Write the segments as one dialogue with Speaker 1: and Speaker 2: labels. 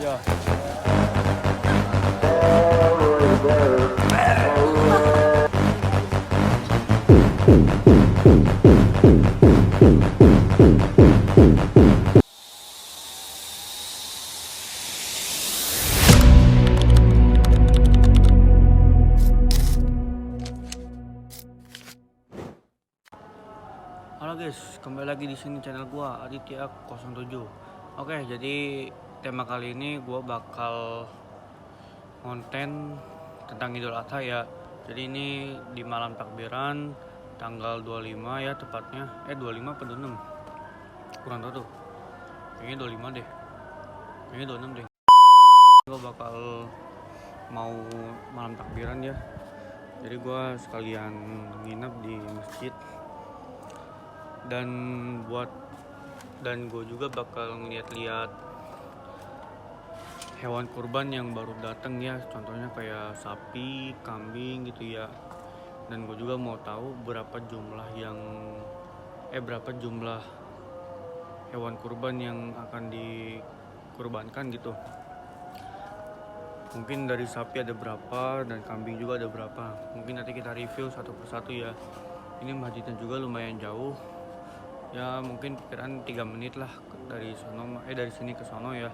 Speaker 1: Ya. Halo guys, kembali lagi di sini channel gua Aditya 07. Oke, jadi tema kali ini gua bakal konten tentang Idul Adha ya. Jadi ini di malam takbiran tanggal 25 ya tepatnya. 25 apa 26? Kurang tahu tuh. Kayaknya 25 deh. Kayaknya 26 deh. Gua bakal mau malam takbiran ya. Jadi gua sekalian nginep di masjid. Dan gue juga bakal ngeliat-liat hewan kurban yang baru datang ya, contohnya kayak sapi, kambing gitu ya. Dan gue juga mau tahu berapa jumlah hewan kurban yang akan dikurbankan gitu. Mungkin dari sapi ada berapa dan kambing juga ada berapa. Mungkin nanti kita review satu persatu ya. Ini masjidnya juga lumayan jauh. Ya mungkin perkiraan 3 menit lah dari sini ke sono ya.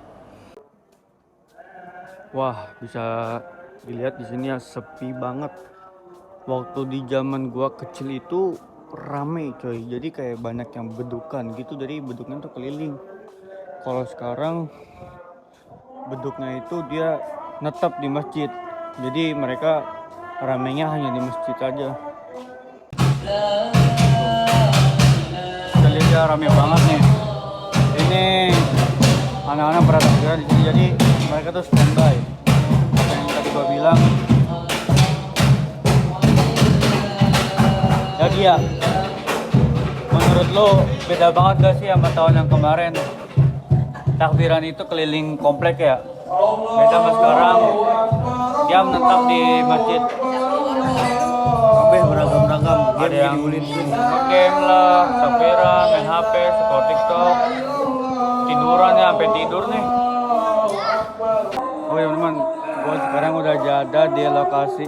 Speaker 1: Wah, bisa dilihat di sini ya, sepi banget. Waktu di zaman gua kecil itu rame coy. Jadi kayak banyak yang bedukan gitu, jadi beduknya tuh keliling. Kalau sekarang beduknya itu dia netap di masjid. Jadi mereka ramenya hanya di masjid aja. Ya, rame banget nih. Ini anak-anak pada takbiran di sini, jadi mereka tuh standby. Yang tadi gua bilang. Jadi ya, menurut lo beda banget gak sih sama tahun yang kemarin? Takbiran itu keliling komplek ya. Beda sama sekarang, dia menetap di masjid. Beragam-ragam, ada yang game lah, takbiran, main HP, scroll TikTok, tiduran ya, sampai tidur nih. Oh ya teman, gue sekarang udah ada di lokasi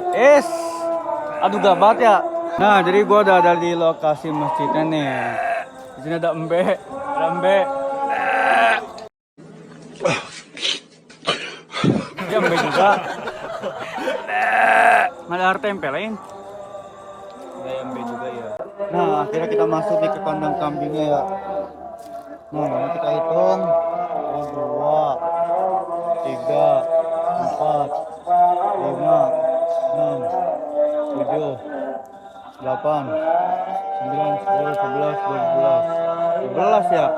Speaker 1: aduh gabat ya. Nah, jadi gue udah ada di lokasi masjidnya nih. Di sini ada embe. Dia embe juga. Ada air tempe lain. Embe juga ya. Nah, akhirnya kita masuk nih ke kandang kambingnya ya. Nah, ini kita hitung 2, 3, 4, 5, 6, 7, 8, 9, 10, 11, 12, 12 ya.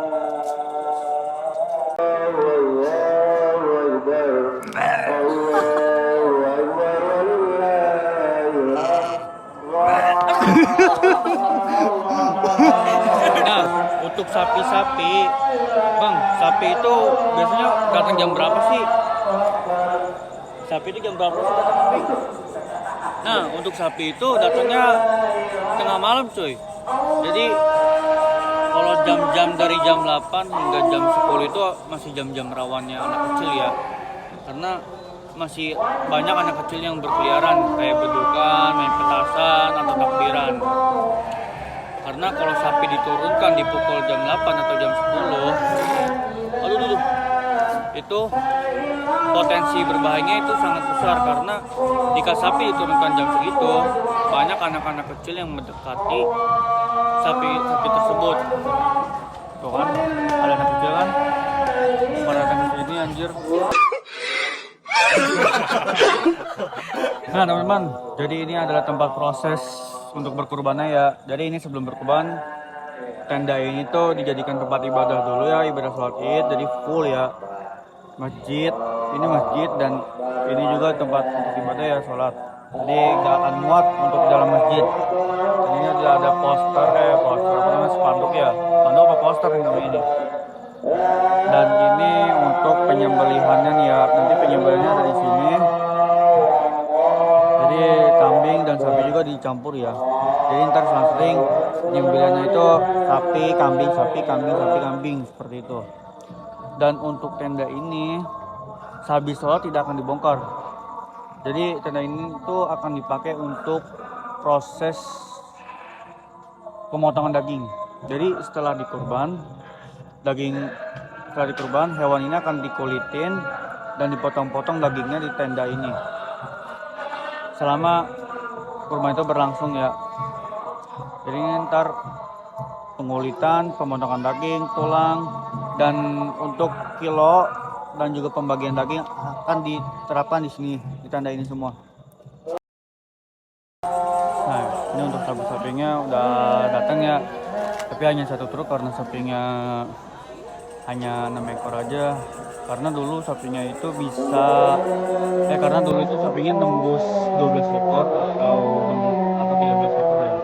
Speaker 1: Nah, untuk sapi-sapi, Bang, sapi itu biasanya datang jam berapa sih? Sapi itu jam berapa sih datang? Nah, untuk sapi itu datangnya tengah malam cuy. Jadi kalau jam-jam dari jam 8 hingga jam 10 itu masih jam-jam rawannya anak kecil ya. Karena masih banyak anak kecil yang berkeliaran kayak bedukan, main petasan atau takbiran. Karena kalau sapi diturunkan di pukul jam 8 atau jam 10, itu potensi berbahayanya itu sangat besar, karena jika sapi diturunkan jam segitu, banyak anak-anak kecil yang mendekati sapi tersebut. Tuh kan, ada anak kecil kan, pada anak kecil ini anjir. Nah teman-teman, jadi ini adalah tempat proses untuk berkurbannya ya. Jadi ini sebelum berkurban, tenda ini tuh dijadikan tempat ibadah dulu ya, ibadah sholat id. Jadi full ya, masjid, ini masjid dan ini juga tempat untuk ibadah ya, sholat. Jadi gak akan muat untuk dalam masjid. Dan ini ada poster apa namanya, spanduk ya, spanduk apa poster yang namanya ini. Dan ini untuk penyembelihannya nih ya, nanti penyembelihannya ada di sini. Jadi kambing dan sapi juga dicampur ya. Jadi ntar selang-seling penyembelihannya itu sapi, kambing, seperti itu. Dan untuk tenda ini sehabis sholat tidak akan dibongkar. Jadi tenda ini tuh akan dipakai untuk proses pemotongan daging. Jadi setelah dikurban, hewan ini akan dikulitin dan dipotong-potong dagingnya di tenda ini. Selama kurban itu berlangsung ya. Jadi ntar pengulitan, pemotongan daging, tulang, dan untuk kilo dan juga pembagian daging akan diterapkan di sini, di tenda ini semua. Nah, ini untuk sapi-sapinya udah datang ya, tapi hanya satu truk karena sapinya hanya 6 ekor aja. Karena dulu sapinya itu karena dulu itu sapinya nembus 12 ekor atau 13 ekor ya.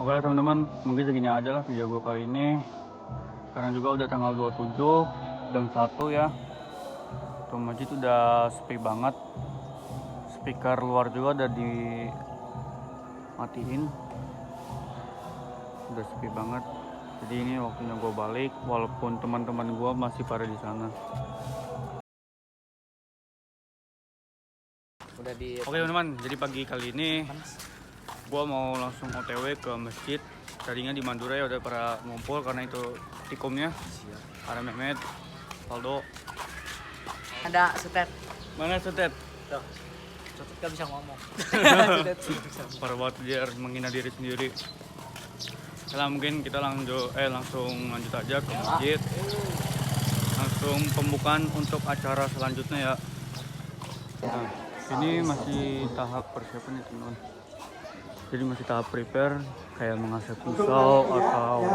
Speaker 1: Oke teman-teman, mungkin segini aja lah video gue kali ini. Karena juga udah tanggal 27 jam 1 ya. Tuh masjid udah sepi banget. Speaker luar juga udah dimatiin. Udah sepi banget. Jadi ini waktunya gue balik, walaupun teman-teman gue masih pada di sana. Oke teman-teman, jadi pagi kali ini gue mau langsung OTW ke masjid. Tadinya di Mandura ya udah pada ngumpul karena itu tikumnya. Ada Mehmet, Faldo.
Speaker 2: Ada Sutet.
Speaker 1: Mana Sutet?
Speaker 2: Tuh. Sutet gak bisa ngomong.
Speaker 1: Parah banget, dia harus menghina diri sendiri. Nah, mungkin kita langsung lanjut aja ke masjid. Langsung pembukaan untuk acara selanjutnya ya. Nah, ini masih tahap persiapan ya teman-teman. Jadi masih tahap prepare kayak mengasah pisau atau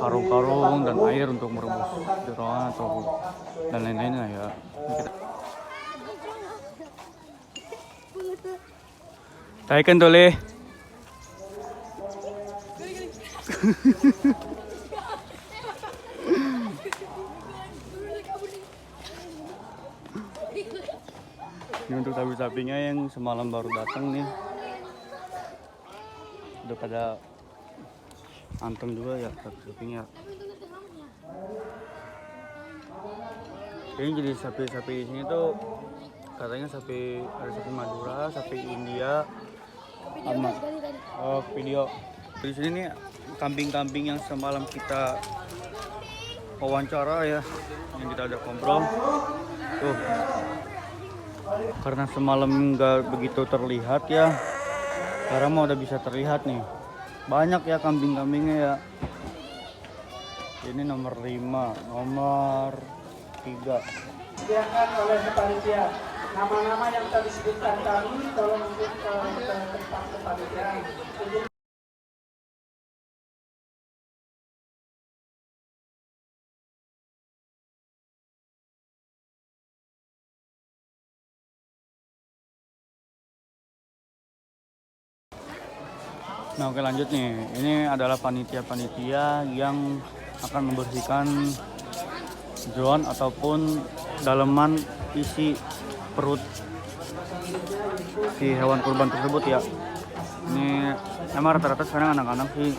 Speaker 1: karung-karung dan air untuk merebus jeroan atau dan lain-lainnya ya. Taikan tole. Ini untuk sapi-sapinya yang semalam baru datang nih. Udah pada anteng juga ya sapi-sapinya. Ini jadi sapi-sapi di sini tuh katanya ada sapi Madura, sapi India, sama video. Di sini nih kambing-kambing yang semalam kita wawancara ya, yang kita ada ngobrol. Tuh, karena semalam nggak begitu terlihat ya. Sekarang mau udah bisa terlihat nih. Banyak ya kambing-kambingnya ya. Ini nomor 5, nomor 3.
Speaker 3: Disediakan oleh panitia. Nama-nama yang tadi disebutkan kami tolong untuk ke tempat kepanitiaan.
Speaker 1: Nah oke lanjut nih, ini adalah panitia-panitia yang akan membersihkan jeroan ataupun daleman isi perut si hewan kurban tersebut ya. Ini emang rata-rata sekarang anak-anak sih,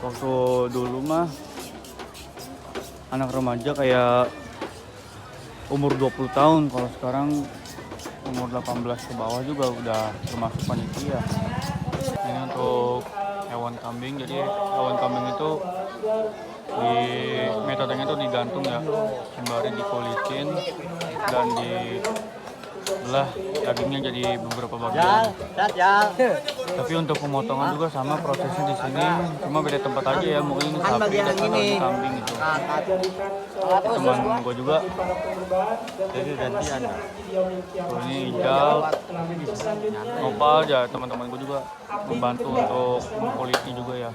Speaker 1: waktu dulu mah anak remaja kayak umur 20 tahun, kalau sekarang umur 18 ke bawah juga udah termasuk panitia. Ini untuk hewan kambing, jadi hewan kambing itu metodenya itu digantung ya, sembari dikulitin dan dibelah dagingnya jadi beberapa bagian. Tapi untuk pemotongan juga sama prosesnya di sini, cuma beda tempat aja ya, mungkin ini sapi atau kambing itu. Teman gue juga jadi gantian. Ini hijau, nopal ya, teman-teman gue juga membantu untuk mengkuliti juga ya.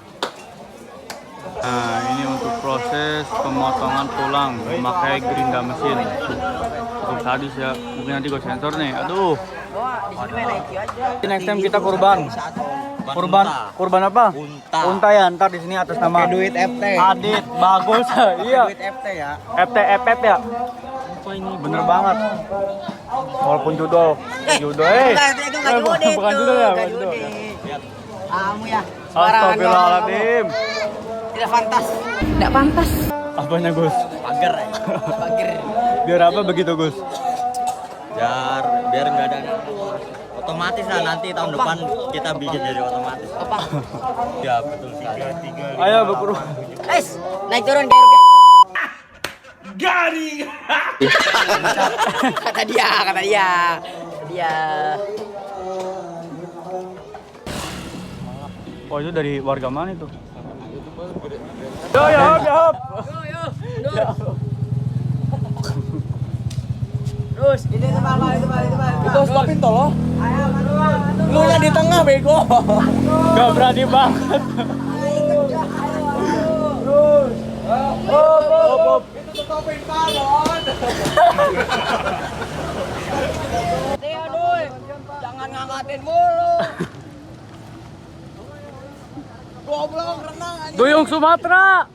Speaker 1: Nah ini untuk proses pemotongan tulang memakai gerinda mesin. sadis ya. Mungkin nanti gue sensor nih. Aduh.
Speaker 2: Gua di sini main IQ aja.
Speaker 1: Next time kita kurban. Kurban apa? Unta ya. Ntar di sini atas nama
Speaker 4: Duit FT.
Speaker 1: Adit. Bagus. Iya.
Speaker 4: Duit FT ya.
Speaker 1: FT FF ya. Apa ini? Bener banget. Walaupun judul. Judul.
Speaker 2: Itu enggak judi.
Speaker 1: Bukan judul ya. Bukan judul.
Speaker 2: Kamu ya.
Speaker 1: Astagfirullahaladzim.
Speaker 2: Tidak pantas. Tidak pantas.
Speaker 1: Apanya Gus?
Speaker 4: Pagar ya.
Speaker 2: Pager.
Speaker 1: Biar apa begitu Gus?
Speaker 4: Biar nggak ada otomatis lah, nanti tahun depan kita bikin jadi otomatis.
Speaker 2: Apa?
Speaker 4: Ya betul, tiga.
Speaker 1: Ayo berpuru.
Speaker 2: Naik turun kayak Rupiah.
Speaker 3: Garing.
Speaker 2: Kata dia.
Speaker 1: Oh itu dari warga mana itu? Ya.
Speaker 2: Terus, itu Pak.
Speaker 4: Itu stopin tolong. Lu nya di tengah bego.
Speaker 1: Gak berani banget. Hop.
Speaker 4: Itu stopin balon.
Speaker 2: Aduh, jangan ngangkatin mulu.
Speaker 4: Goblok renang aja.
Speaker 1: Duyung Sumatera.